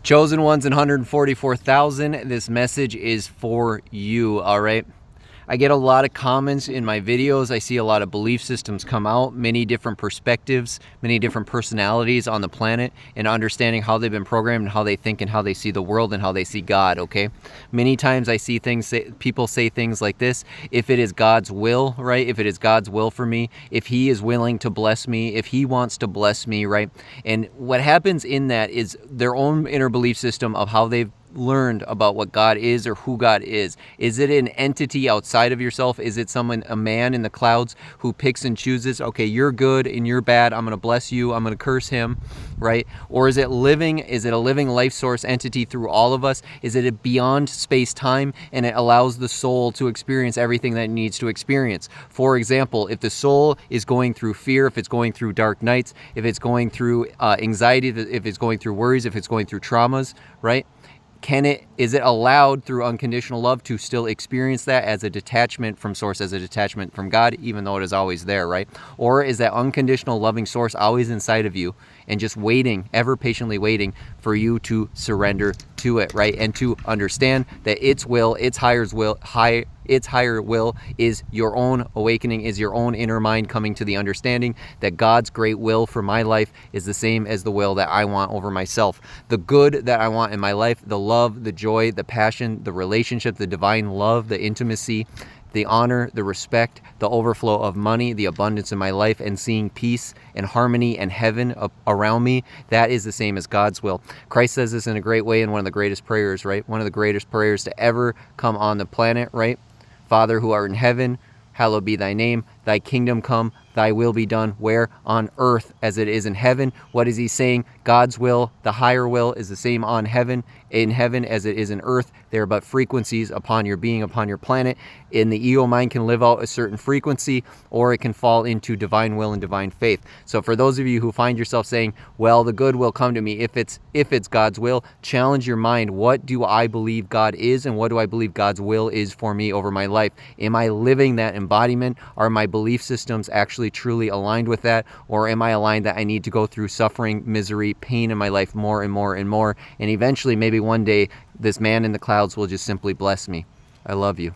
Chosen ones and 144,000, this message is for you, all right? I get a lot of comments in my videos. I see a lot of belief systems come out, many different perspectives, many different personalities on the planet, and understanding how they've been programmed and how they think and how they see the world and how they see God, okay? Many times I see people say things like this: if it is God's will, right? If it is God's will for me, if he is willing to bless me, if he wants to bless me, right? And what happens in that is their own inner belief system of how they've learned about what God is or who God is. Is it an entity outside of yourself? Is it a man in the clouds who picks and chooses, okay, you're good and you're bad, I'm going to bless you, I'm going to curse him, right? Or is it a living life source entity through all of us? Is it a beyond space-time, and it allows the soul to experience everything that it needs to experience? For example, if the soul is going through fear, if it's going through dark nights, if it's going through anxiety, if it's going through worries, if it's going through traumas, right? Is it allowed through unconditional love to still experience that as a detachment from source, as a detachment from God, even though it is always there, right? Or is that unconditional loving source always inside of you and just waiting, ever patiently waiting for you to surrender to it, right? And to understand that its will, its higher will is your own awakening, is your own inner mind coming to the understanding that God's great will for my life is the same as the will that I want over myself. The good that I want in my life, the love, the joy, the passion, the relationship, the divine love, the intimacy, the honor, the respect, the overflow of money, the abundance in my life, and seeing peace and harmony and heaven around me, that is the same as God's will. Christ says this in a great way in one of the greatest prayers, right? One of the greatest prayers to ever come on the planet, right? Father who art in heaven, hallowed be thy name. Thy kingdom come, thy will be done, where? On earth as it is in heaven. What is he saying? God's will, the higher will, is the same in heaven as it is in earth. They are but frequencies upon your being, upon your planet. And the ego mind can live out a certain frequency, or it can fall into divine will and divine faith. So for those of you who find yourself saying, well, the good will come to me if it's God's will, challenge your mind. What do I believe God is, and what do I believe God's will is for me over my life? Am I living that embodiment? Are my belief systems actually truly aligned with that? Or am I aligned that I need to go through suffering, misery, pain in my life more and more and more, and eventually maybe one day this man in the clouds will just simply bless me? I love you.